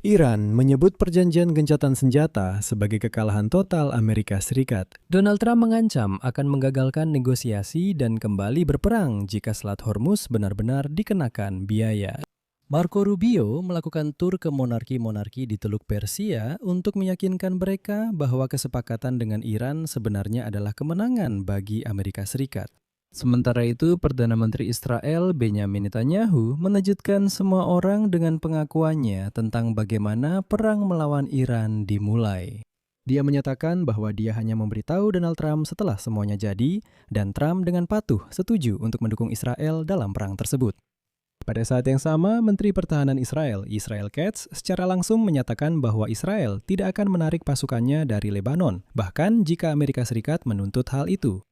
Iran menyebut perjanjian gencatan senjata sebagai kekalahan total Amerika Serikat. Donald Trump mengancam akan menggagalkan negosiasi dan kembali berperang jika Selat Hormuz benar-benar dikenakan biaya. Marco Rubio melakukan tur ke monarki-monarki di Teluk Persia untuk meyakinkan mereka bahwa kesepakatan dengan Iran sebenarnya adalah kemenangan bagi Amerika Serikat. Sementara itu, Perdana Menteri Israel Benjamin Netanyahu mengejutkan semua orang dengan pengakuannya tentang bagaimana perang melawan Iran dimulai. Dia menyatakan bahwa dia hanya memberitahu Donald Trump setelah semuanya jadi, dan Trump dengan patuh setuju untuk mendukung Israel dalam perang tersebut. Pada saat yang sama, Menteri Pertahanan Israel, Israel Katz, secara langsung menyatakan bahwa Israel tidak akan menarik pasukannya dari Lebanon, bahkan jika Amerika Serikat menuntut hal itu.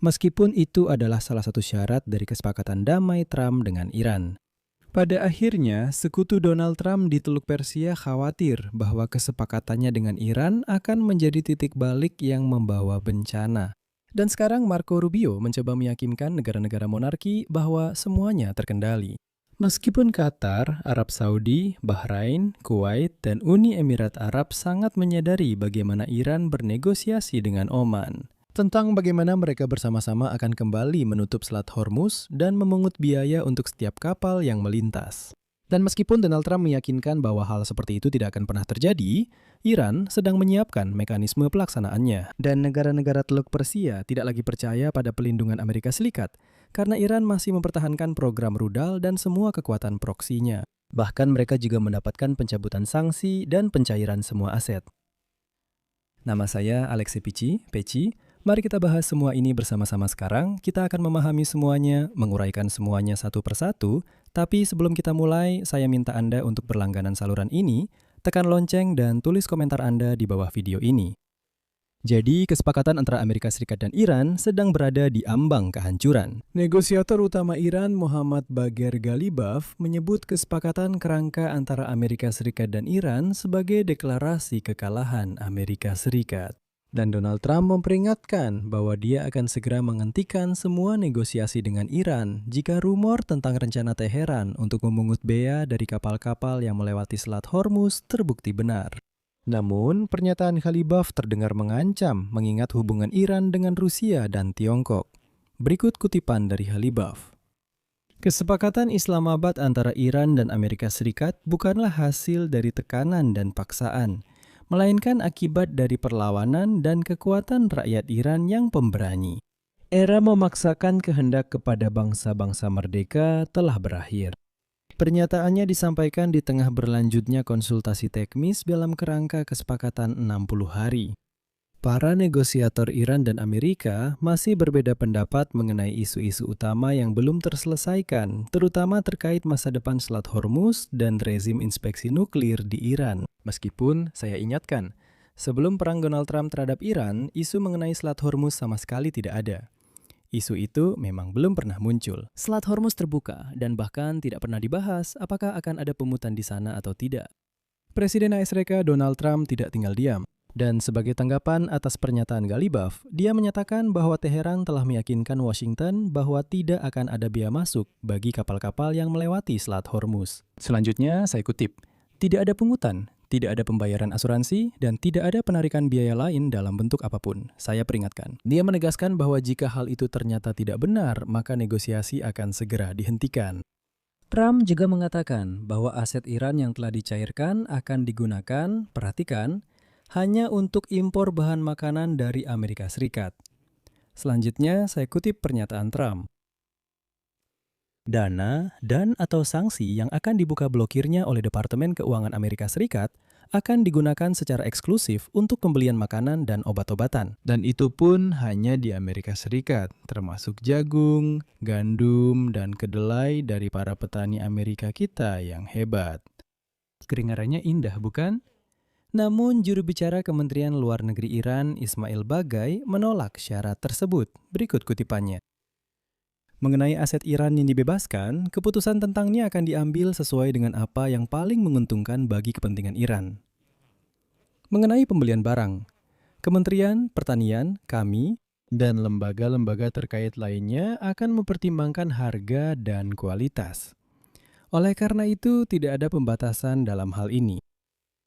Meskipun itu adalah salah satu syarat dari kesepakatan damai Trump dengan Iran. Pada akhirnya, sekutu Donald Trump di Teluk Persia khawatir bahwa kesepakatannya dengan Iran akan menjadi titik balik yang membawa bencana. Dan sekarang Marco Rubio mencoba meyakinkan negara-negara monarki bahwa semuanya terkendali. Meskipun Qatar, Arab Saudi, Bahrain, Kuwait, dan Uni Emirat Arab sangat menyadari bagaimana Iran bernegosiasi dengan Oman tentang bagaimana mereka bersama-sama akan kembali menutup Selat Hormuz dan memungut biaya untuk setiap kapal yang melintas. Dan meskipun Donald Trump meyakinkan bahwa hal seperti itu tidak akan pernah terjadi, Iran sedang menyiapkan mekanisme pelaksanaannya. Dan negara-negara Teluk Persia tidak lagi percaya pada pelindungan Amerika Serikat, karena Iran masih mempertahankan program rudal dan semua kekuatan proksinya. Bahkan mereka juga mendapatkan pencabutan sanksi dan pencairan semua aset. Nama saya Alexei Peci. Mari kita bahas semua ini bersama-sama sekarang. Kita akan memahami semuanya, menguraikan semuanya satu persatu. Tapi sebelum kita mulai, saya minta Anda untuk berlangganan saluran ini, tekan lonceng dan tulis komentar Anda di bawah video ini. Jadi, kesepakatan antara Amerika Serikat dan Iran sedang berada di ambang kehancuran. Negosiator utama Iran, Mohammad Bagher Ghalibaf, menyebut kesepakatan kerangka antara Amerika Serikat dan Iran sebagai deklarasi kekalahan Amerika Serikat. Dan Donald Trump memperingatkan bahwa dia akan segera menghentikan semua negosiasi dengan Iran jika rumor tentang rencana Teheran untuk memungut bea dari kapal-kapal yang melewati Selat Hormuz terbukti benar. Namun, pernyataan Ghalibaf terdengar mengancam mengingat hubungan Iran dengan Rusia dan Tiongkok. Berikut kutipan dari Ghalibaf. Kesepakatan Islamabad antara Iran dan Amerika Serikat bukanlah hasil dari tekanan dan paksaan, melainkan akibat dari perlawanan dan kekuatan rakyat Iran yang pemberani. Era memaksakan kehendak kepada bangsa-bangsa merdeka telah berakhir. Pernyataannya disampaikan di tengah berlanjutnya konsultasi teknis dalam kerangka kesepakatan 60 hari. Para negosiator Iran dan Amerika masih berbeda pendapat mengenai isu-isu utama yang belum terselesaikan, terutama terkait masa depan Selat Hormuz dan rezim inspeksi nuklir di Iran. Meskipun, saya ingatkan, sebelum perang Donald Trump terhadap Iran, isu mengenai Selat Hormuz sama sekali tidak ada. Isu itu memang belum pernah muncul. Selat Hormuz terbuka dan bahkan tidak pernah dibahas apakah akan ada pemutan di sana atau tidak. Presiden AS Donald Trump tidak tinggal diam. Dan sebagai tanggapan atas pernyataan Ghalibaf, dia menyatakan bahwa Teheran telah meyakinkan Washington bahwa tidak akan ada bea masuk bagi kapal-kapal yang melewati Selat Hormuz. Selanjutnya, saya kutip, "Tidak ada pungutan, tidak ada pembayaran asuransi, dan tidak ada penarikan biaya lain dalam bentuk apapun. Saya peringatkan." Dia menegaskan bahwa jika hal itu ternyata tidak benar, maka negosiasi akan segera dihentikan. Trump juga mengatakan bahwa aset Iran yang telah dicairkan akan digunakan, perhatikan, hanya untuk impor bahan makanan dari Amerika Serikat. Selanjutnya, saya kutip pernyataan Trump. Dana dan atau sanksi yang akan dibuka blokirnya oleh Departemen Keuangan Amerika Serikat akan digunakan secara eksklusif untuk pembelian makanan dan obat-obatan. Dan itu pun hanya di Amerika Serikat, termasuk jagung, gandum, dan kedelai dari para petani Amerika kita yang hebat. Kedengarannya indah, bukan? Namun, juru bicara Kementerian Luar Negeri Iran, Ismail Bagai, menolak syarat tersebut. Berikut kutipannya. Mengenai aset Iran yang dibebaskan, keputusan tentangnya akan diambil sesuai dengan apa yang paling menguntungkan bagi kepentingan Iran. Mengenai pembelian barang, Kementerian Pertanian, kami, dan lembaga-lembaga terkait lainnya akan mempertimbangkan harga dan kualitas. Oleh karena itu, tidak ada pembatasan dalam hal ini.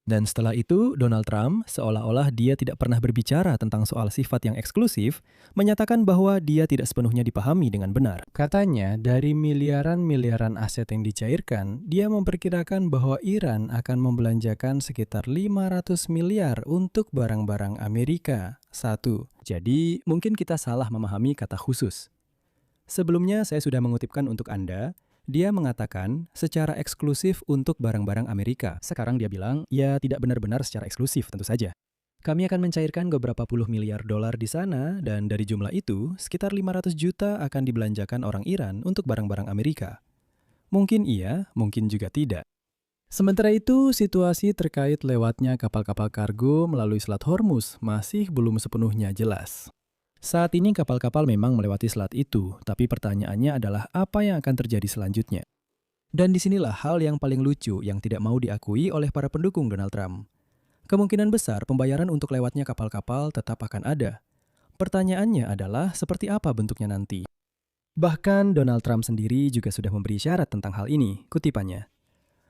Dan setelah itu, Donald Trump, seolah-olah dia tidak pernah berbicara tentang soal sifat yang eksklusif, menyatakan bahwa dia tidak sepenuhnya dipahami dengan benar. Katanya, dari miliaran-miliaran aset yang dicairkan, dia memperkirakan bahwa Iran akan membelanjakan sekitar 500 miliar untuk barang-barang Amerika. 1. Jadi, mungkin kita salah memahami kata khusus. Sebelumnya saya sudah mengutipkan untuk Anda. Dia mengatakan secara eksklusif untuk barang-barang Amerika. Sekarang dia bilang, ya tidak benar-benar secara eksklusif tentu saja. Kami akan mencairkan beberapa puluh miliar dolar di sana, dan dari jumlah itu, sekitar 500 juta akan dibelanjakan orang Iran untuk barang-barang Amerika. Mungkin iya, mungkin juga tidak. Sementara itu, situasi terkait lewatnya kapal-kapal kargo melalui Selat Hormuz masih belum sepenuhnya jelas. Saat ini kapal-kapal memang melewati selat itu, tapi pertanyaannya adalah apa yang akan terjadi selanjutnya. Dan disinilah hal yang paling lucu yang tidak mau diakui oleh para pendukung Donald Trump. Kemungkinan besar pembayaran untuk lewatnya kapal-kapal tetap akan ada. Pertanyaannya adalah seperti apa bentuknya nanti. Bahkan Donald Trump sendiri juga sudah memberi syarat tentang hal ini, kutipannya.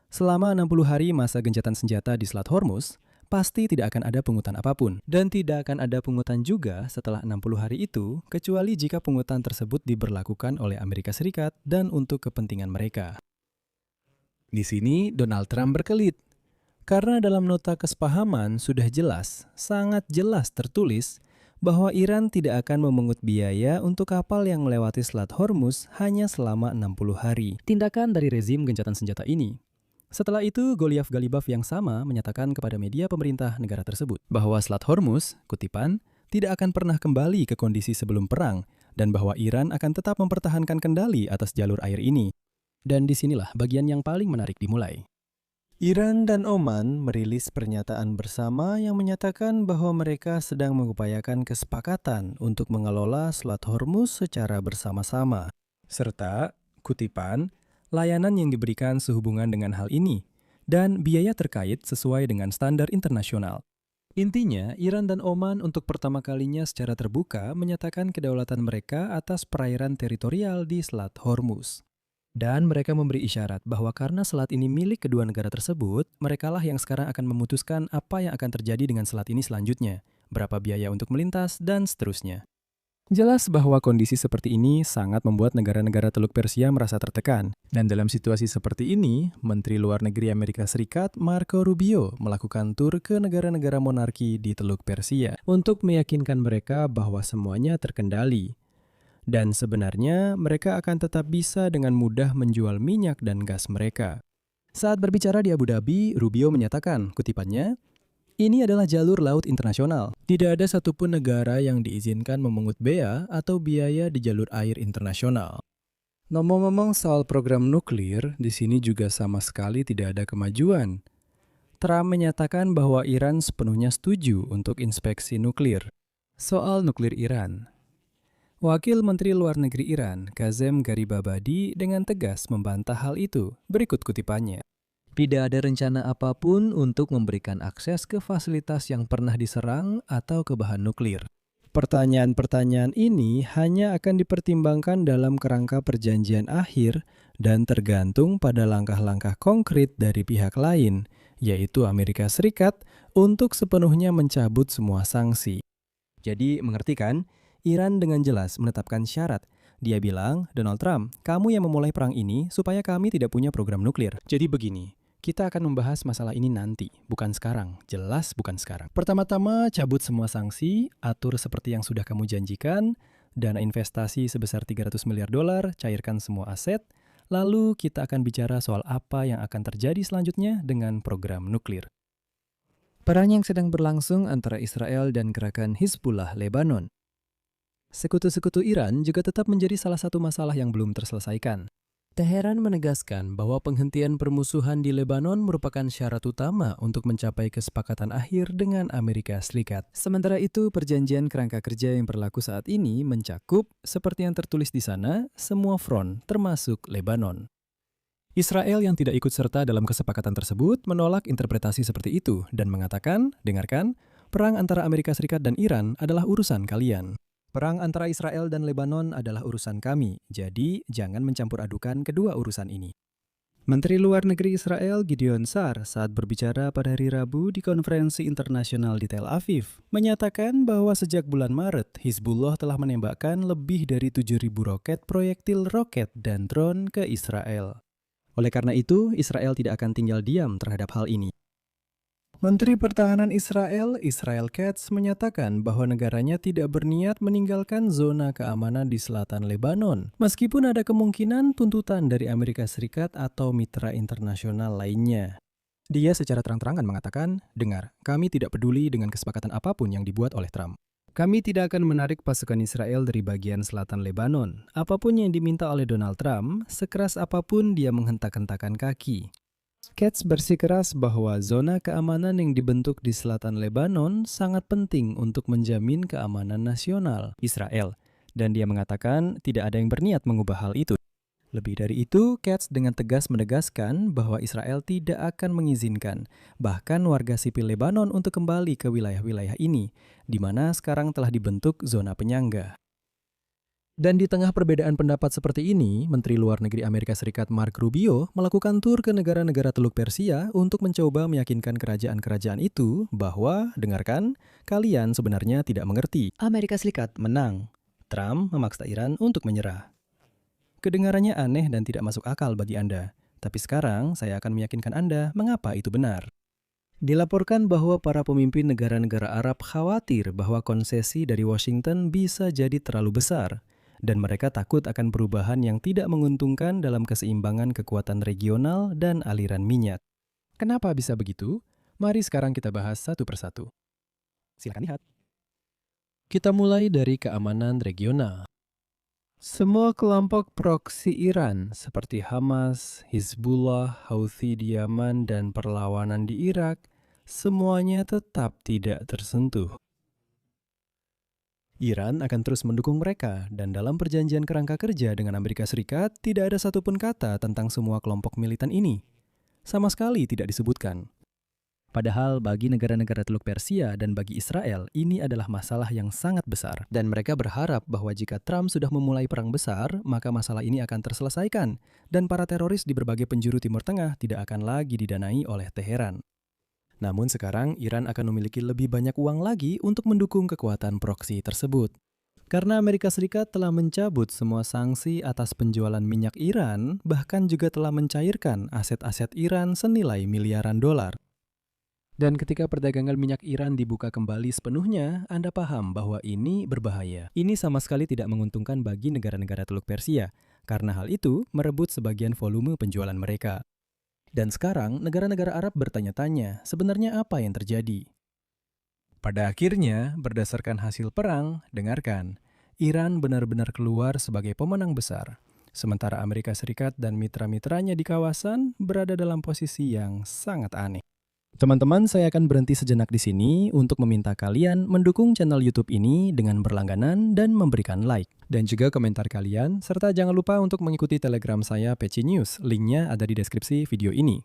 Selama 60 hari masa gencatan senjata di Selat Hormuz, pasti tidak akan ada pungutan apapun. Dan tidak akan ada pungutan juga setelah 60 hari itu, kecuali jika pungutan tersebut diberlakukan oleh Amerika Serikat dan untuk kepentingan mereka. Di sini Donald Trump berkelit. Karena dalam nota kesepahaman sudah jelas, sangat jelas tertulis, bahwa Iran tidak akan memungut biaya untuk kapal yang melewati Selat Hormuz hanya selama 60 hari. Tindakan dari rezim gencatan senjata ini. Setelah itu, Goliath Galibaf yang sama menyatakan kepada media pemerintah negara tersebut bahwa Selat Hormuz, kutipan, tidak akan pernah kembali ke kondisi sebelum perang dan bahwa Iran akan tetap mempertahankan kendali atas jalur air ini. Dan disinilah bagian yang paling menarik dimulai. Iran dan Oman merilis pernyataan bersama yang menyatakan bahwa mereka sedang mengupayakan kesepakatan untuk mengelola Selat Hormuz secara bersama-sama. Serta, kutipan, layanan yang diberikan sehubungan dengan hal ini, dan biaya terkait sesuai dengan standar internasional. Intinya, Iran dan Oman untuk pertama kalinya secara terbuka menyatakan kedaulatan mereka atas perairan teritorial di Selat Hormuz. Dan mereka memberi isyarat bahwa karena selat ini milik kedua negara tersebut, merekalah yang sekarang akan memutuskan apa yang akan terjadi dengan selat ini selanjutnya, berapa biaya untuk melintas, dan seterusnya. Jelas bahwa kondisi seperti ini sangat membuat negara-negara Teluk Persia merasa tertekan. Dan dalam situasi seperti ini, Menteri Luar Negeri Amerika Serikat Marco Rubio melakukan tur ke negara-negara monarki di Teluk Persia untuk meyakinkan mereka bahwa semuanya terkendali. Dan sebenarnya mereka akan tetap bisa dengan mudah menjual minyak dan gas mereka. Saat berbicara di Abu Dhabi, Rubio menyatakan, kutipannya, ini adalah jalur laut internasional. Tidak ada satupun negara yang diizinkan memungut bea atau biaya di jalur air internasional. Ngomong-ngomong soal program nuklir, di sini juga sama sekali tidak ada kemajuan. Trump menyatakan bahwa Iran sepenuhnya setuju untuk inspeksi nuklir. Soal nuklir Iran. Wakil Menteri Luar Negeri Iran, Kazem Garibabadi, dengan tegas membantah hal itu. Berikut kutipannya. Tidak ada rencana apapun untuk memberikan akses ke fasilitas yang pernah diserang atau ke bahan nuklir. Pertanyaan-pertanyaan ini hanya akan dipertimbangkan dalam kerangka perjanjian akhir dan tergantung pada langkah-langkah konkret dari pihak lain, yaitu Amerika Serikat, untuk sepenuhnya mencabut semua sanksi. Jadi, mengerti kan? Iran dengan jelas menetapkan syarat. Dia bilang, Donald Trump, kamu yang memulai perang ini supaya kami tidak punya program nuklir. Jadi begini. Kita akan membahas masalah ini nanti, bukan sekarang. Jelas bukan sekarang. Pertama-tama, cabut semua sanksi, atur seperti yang sudah kamu janjikan, dana investasi sebesar 300 miliar dolar, cairkan semua aset, lalu kita akan bicara soal apa yang akan terjadi selanjutnya dengan program nuklir. Perang yang sedang berlangsung antara Israel dan gerakan Hizbullah Lebanon. Sekutu-sekutu Iran juga tetap menjadi salah satu masalah yang belum terselesaikan. Teheran menegaskan bahwa penghentian permusuhan di Lebanon merupakan syarat utama untuk mencapai kesepakatan akhir dengan Amerika Serikat. Sementara itu, perjanjian kerangka kerja yang berlaku saat ini mencakup, seperti yang tertulis di sana, semua front, termasuk Lebanon. Israel yang tidak ikut serta dalam kesepakatan tersebut menolak interpretasi seperti itu dan mengatakan, dengarkan, perang antara Amerika Serikat dan Iran adalah urusan kalian. Perang antara Israel dan Lebanon adalah urusan kami, jadi jangan mencampur adukan kedua urusan ini. Menteri Luar Negeri Israel Gideon Sa'ar saat berbicara pada hari Rabu di konferensi internasional di Tel Aviv menyatakan bahwa sejak bulan Maret, Hizbullah telah menembakkan lebih dari 7.000 roket proyektil roket dan drone ke Israel. Oleh karena itu, Israel tidak akan tinggal diam terhadap hal ini. Menteri Pertahanan Israel, Israel Katz, menyatakan bahwa negaranya tidak berniat meninggalkan zona keamanan di selatan Lebanon, meskipun ada kemungkinan tuntutan dari Amerika Serikat atau mitra internasional lainnya. Dia secara terang-terangan mengatakan, "Dengar, kami tidak peduli dengan kesepakatan apapun yang dibuat oleh Trump. Kami tidak akan menarik pasukan Israel dari bagian selatan Lebanon. Apapun yang diminta oleh Donald Trump, sekeras apapun dia menghentak-hentakan kaki." Katz bersikeras bahwa zona keamanan yang dibentuk di selatan Lebanon sangat penting untuk menjamin keamanan nasional Israel, dan dia mengatakan tidak ada yang berniat mengubah hal itu. Lebih dari itu, Katz dengan tegas menegaskan bahwa Israel tidak akan mengizinkan bahkan warga sipil Lebanon untuk kembali ke wilayah-wilayah ini, di mana sekarang telah dibentuk zona penyangga. Dan di tengah perbedaan pendapat seperti ini, Menteri Luar Negeri Amerika Serikat Marco Rubio melakukan tur ke negara-negara Teluk Persia untuk mencoba meyakinkan kerajaan-kerajaan itu bahwa, dengarkan, kalian sebenarnya tidak mengerti. Amerika Serikat menang. Trump memaksa Iran untuk menyerah. Kedengarannya aneh dan tidak masuk akal bagi Anda, tapi sekarang saya akan meyakinkan Anda mengapa itu benar. Dilaporkan bahwa para pemimpin negara-negara Arab khawatir bahwa konsesi dari Washington bisa jadi terlalu besar, dan mereka takut akan perubahan yang tidak menguntungkan dalam keseimbangan kekuatan regional dan aliran minyak. Kenapa bisa begitu? Mari sekarang kita bahas satu persatu. Silakan lihat. Kita mulai dari keamanan regional. Semua kelompok proksi Iran seperti Hamas, Hizbullah, Houthi di Yaman, dan perlawanan di Irak, semuanya tetap tidak tersentuh. Iran akan terus mendukung mereka, dan dalam perjanjian kerangka kerja dengan Amerika Serikat, tidak ada satupun kata tentang semua kelompok militan ini. Sama sekali tidak disebutkan. Padahal bagi negara-negara Teluk Persia dan bagi Israel, ini adalah masalah yang sangat besar. Dan mereka berharap bahwa jika Trump sudah memulai perang besar, maka masalah ini akan terselesaikan, dan para teroris di berbagai penjuru Timur Tengah tidak akan lagi didanai oleh Teheran. Namun sekarang Iran akan memiliki lebih banyak uang lagi untuk mendukung kekuatan proksi tersebut. Karena Amerika Serikat telah mencabut semua sanksi atas penjualan minyak Iran, bahkan juga telah mencairkan aset-aset Iran senilai miliaran dolar. Dan ketika perdagangan minyak Iran dibuka kembali sepenuhnya, Anda paham bahwa ini berbahaya. Ini sama sekali tidak menguntungkan bagi negara-negara Teluk Persia, karena hal itu merebut sebagian volume penjualan mereka. Dan sekarang, negara-negara Arab bertanya-tanya, sebenarnya apa yang terjadi? Pada akhirnya, berdasarkan hasil perang, dengarkan, Iran benar-benar keluar sebagai pemenang besar, sementara Amerika Serikat dan mitra-mitranya di kawasan berada dalam posisi yang sangat aneh. Teman-teman, saya akan berhenti sejenak di sini untuk meminta kalian mendukung channel YouTube ini dengan berlangganan dan memberikan like. Dan juga komentar kalian, serta jangan lupa untuk mengikuti Telegram saya PC News, linknya ada di deskripsi video ini.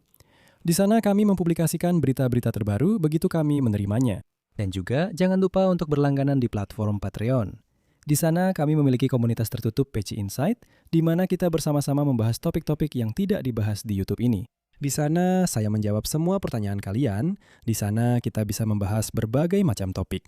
Di sana kami mempublikasikan berita-berita terbaru begitu kami menerimanya. Dan juga jangan lupa untuk berlangganan di platform Patreon. Di sana kami memiliki komunitas tertutup PC Insight, di mana kita bersama-sama membahas topik-topik yang tidak dibahas di YouTube ini. Di sana saya menjawab semua pertanyaan kalian, di sana kita bisa membahas berbagai macam topik.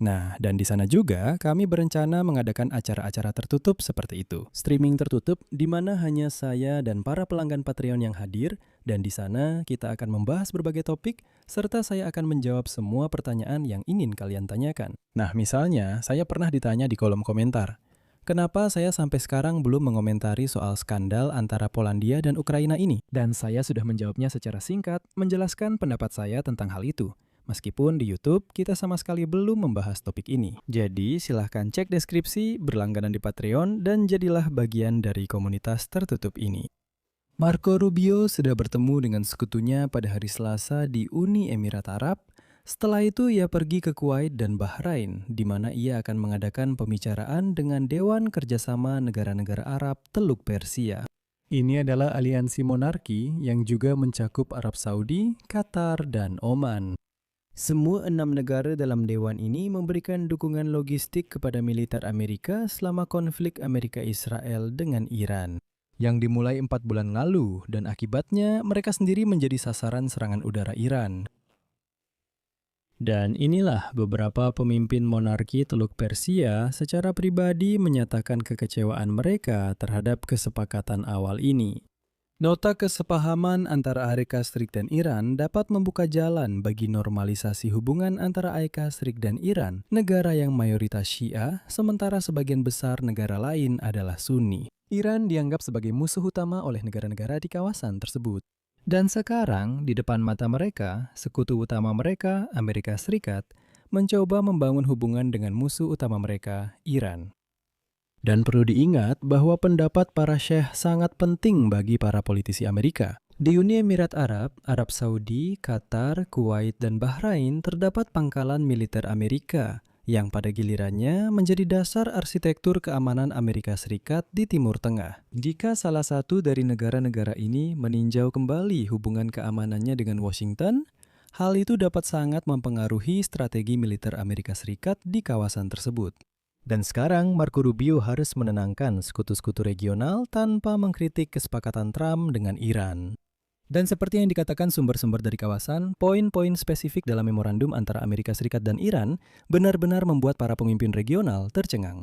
Nah, dan di sana juga kami berencana mengadakan acara-acara tertutup seperti itu. Streaming tertutup di mana hanya saya dan para pelanggan Patreon yang hadir, dan di sana kita akan membahas berbagai topik, serta saya akan menjawab semua pertanyaan yang ingin kalian tanyakan. Nah, misalnya saya pernah ditanya di kolom komentar, kenapa saya sampai sekarang belum mengomentari soal skandal antara Polandia dan Ukraina ini? Dan saya sudah menjawabnya secara singkat, menjelaskan pendapat saya tentang hal itu. Meskipun di YouTube, kita sama sekali belum membahas topik ini. Jadi, silahkan cek deskripsi, berlangganan di Patreon, dan jadilah bagian dari komunitas tertutup ini. Marco Rubio sudah bertemu dengan sekutunya pada hari Selasa di Uni Emirat Arab. Setelah itu ia pergi ke Kuwait dan Bahrain, di mana ia akan mengadakan pembicaraan dengan Dewan Kerjasama Negara-Negara Arab Teluk Persia. Ini adalah aliansi monarki yang juga mencakup Arab Saudi, Qatar, dan Oman. Semua 6 negara dalam dewan ini memberikan dukungan logistik kepada militer Amerika selama konflik Amerika-Israel dengan Iran. yang dimulai 4 bulan lalu dan akibatnya mereka sendiri menjadi sasaran serangan udara Iran. Dan inilah beberapa pemimpin monarki Teluk Persia secara pribadi menyatakan kekecewaan mereka terhadap kesepakatan awal ini. Nota kesepahaman antara Amerika Serikat dan Iran dapat membuka jalan bagi normalisasi hubungan antara Amerika Serikat dan Iran, negara yang mayoritas Syiah, sementara sebagian besar negara lain adalah Sunni. Iran dianggap sebagai musuh utama oleh negara-negara di kawasan tersebut. Dan sekarang, di depan mata mereka, sekutu utama mereka, Amerika Serikat, mencoba membangun hubungan dengan musuh utama mereka, Iran. Dan perlu diingat bahwa pendapat para syekh sangat penting bagi para politisi Amerika. Di Uni Emirat Arab, Arab Saudi, Qatar, Kuwait, dan Bahrain terdapat pangkalan militer Amerika yang pada gilirannya menjadi dasar arsitektur keamanan Amerika Serikat di Timur Tengah. Jika salah satu dari negara-negara ini meninjau kembali hubungan keamanannya dengan Washington, hal itu dapat sangat mempengaruhi strategi militer Amerika Serikat di kawasan tersebut. Dan sekarang Marco Rubio harus menenangkan sekutu-sekutu regional tanpa mengkritik kesepakatan Trump dengan Iran. Dan seperti yang dikatakan sumber-sumber dari kawasan, poin-poin spesifik dalam memorandum antara Amerika Serikat dan Iran benar-benar membuat para pemimpin regional tercengang.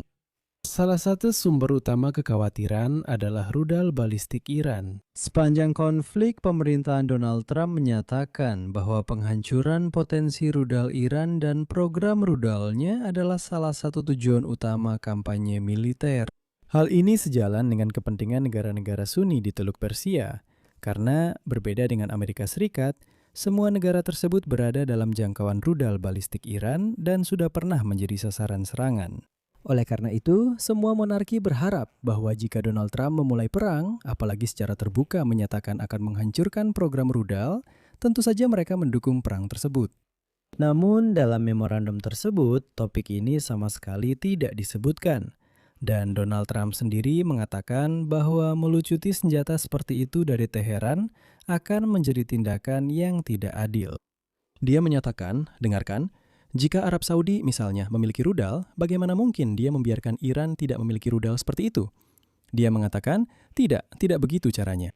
Salah satu sumber utama kekhawatiran adalah rudal balistik Iran. Sepanjang konflik, pemerintahan Donald Trump menyatakan bahwa penghancuran potensi rudal Iran dan program rudalnya adalah salah satu tujuan utama kampanye militer. Hal ini sejalan dengan kepentingan negara-negara Sunni di Teluk Persia, karena berbeda dengan Amerika Serikat, semua negara tersebut berada dalam jangkauan rudal balistik Iran dan sudah pernah menjadi sasaran serangan. Oleh karena itu, semua monarki berharap bahwa jika Donald Trump memulai perang, apalagi secara terbuka menyatakan akan menghancurkan program rudal, tentu saja mereka mendukung perang tersebut. Namun, dalam memorandum tersebut, topik ini sama sekali tidak disebutkan. Dan Donald Trump sendiri mengatakan bahwa melucuti senjata seperti itu dari Teheran akan menjadi tindakan yang tidak adil. Dia menyatakan, dengarkan, jika Arab Saudi misalnya memiliki rudal, bagaimana mungkin dia membiarkan Iran tidak memiliki rudal seperti itu? Dia mengatakan, tidak begitu caranya.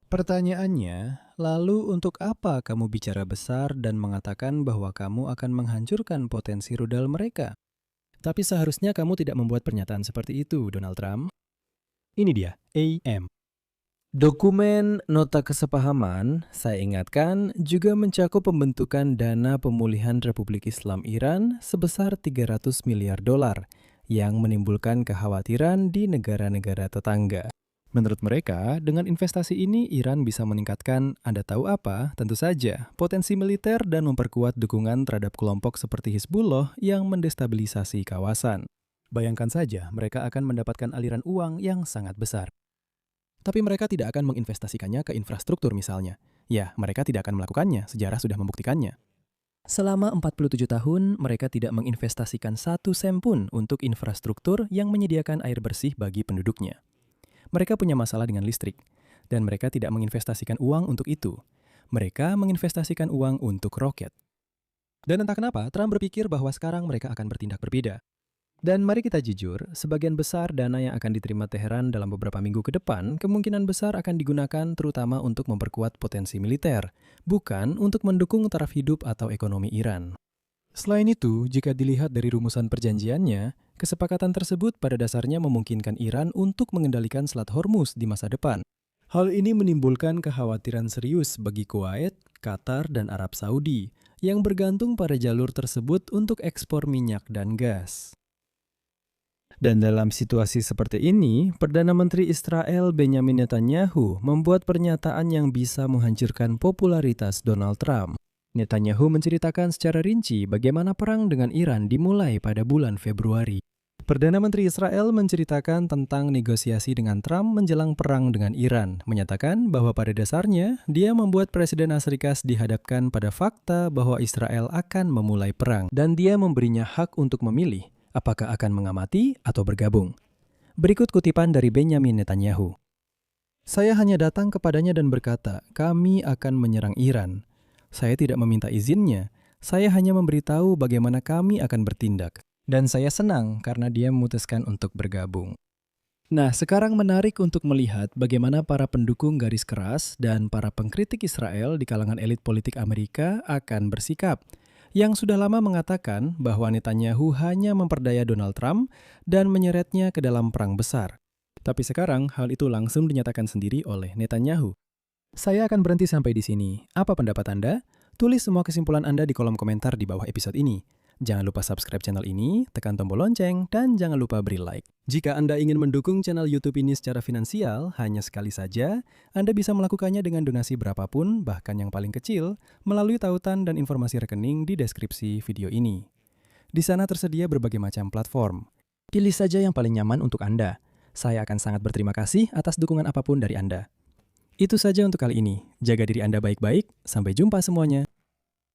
Pertanyaannya, lalu untuk apa kamu bicara besar dan mengatakan bahwa kamu akan menghancurkan potensi rudal mereka? Tapi seharusnya kamu tidak membuat pernyataan seperti itu, Donald Trump. Ini dia, AM. Dokumen Nota Kesepahaman, saya ingatkan, juga mencakup pembentukan dana pemulihan Republik Islam Iran sebesar 300 miliar dolar yang menimbulkan kekhawatiran di negara-negara tetangga. Menurut mereka, dengan investasi ini Iran bisa meningkatkan, Anda tahu apa? Tentu saja, potensi militer dan memperkuat dukungan terhadap kelompok seperti Hizbullah yang mendestabilisasi kawasan. Bayangkan saja, mereka akan mendapatkan aliran uang yang sangat besar. Tapi mereka tidak akan menginvestasikannya ke infrastruktur misalnya. Ya, mereka tidak akan melakukannya, sejarah sudah membuktikannya. Selama 47 tahun, mereka tidak menginvestasikan 1 sen pun untuk infrastruktur yang menyediakan air bersih bagi penduduknya. Mereka punya masalah dengan listrik, dan mereka tidak menginvestasikan uang untuk itu. Mereka menginvestasikan uang untuk roket. Dan entah kenapa, Trump berpikir bahwa sekarang mereka akan bertindak berbeda. Dan mari kita jujur, sebagian besar dana yang akan diterima Teheran dalam beberapa minggu ke depan kemungkinan besar akan digunakan terutama untuk memperkuat potensi militer, bukan untuk mendukung taraf hidup atau ekonomi Iran. Selain itu, jika dilihat dari rumusan perjanjiannya, kesepakatan tersebut pada dasarnya memungkinkan Iran untuk mengendalikan Selat Hormuz di masa depan. Hal ini menimbulkan kekhawatiran serius bagi Kuwait, Qatar, dan Arab Saudi yang bergantung pada jalur tersebut untuk ekspor minyak dan gas. Dan dalam situasi seperti ini, Perdana Menteri Israel Benjamin Netanyahu membuat pernyataan yang bisa menghancurkan popularitas Donald Trump. Netanyahu menceritakan secara rinci bagaimana perang dengan Iran dimulai pada bulan Februari. Perdana Menteri Israel menceritakan tentang negosiasi dengan Trump menjelang perang dengan Iran, menyatakan bahwa pada dasarnya dia membuat Presiden Amerika dihadapkan pada fakta bahwa Israel akan memulai perang dan dia memberinya hak untuk memilih apakah akan mengamati atau bergabung. Berikut kutipan dari Benjamin Netanyahu. Saya hanya datang kepadanya dan berkata, kami akan menyerang Iran. Saya tidak meminta izinnya, saya hanya memberitahu bagaimana kami akan bertindak. Dan saya senang karena dia memutuskan untuk bergabung. Nah, sekarang menarik untuk melihat bagaimana para pendukung garis keras dan para pengkritik Israel di kalangan elit politik Amerika akan bersikap, yang sudah lama mengatakan bahwa Netanyahu hanya memperdaya Donald Trump dan menyeretnya ke dalam perang besar. Tapi sekarang hal itu langsung dinyatakan sendiri oleh Netanyahu. Saya akan berhenti sampai di sini. Apa pendapat Anda? Tulis semua kesimpulan Anda di kolom komentar di bawah episode ini. Jangan lupa subscribe channel ini, tekan tombol lonceng, dan jangan lupa beri like. Jika Anda ingin mendukung channel YouTube ini secara finansial, hanya sekali saja, Anda bisa melakukannya dengan donasi berapapun, bahkan yang paling kecil, melalui tautan dan informasi rekening di deskripsi video ini. Di sana tersedia berbagai macam platform. Pilih saja yang paling nyaman untuk Anda. Saya akan sangat berterima kasih atas dukungan apapun dari Anda. Itu saja untuk kali ini. Jaga diri Anda baik-baik. Sampai jumpa semuanya.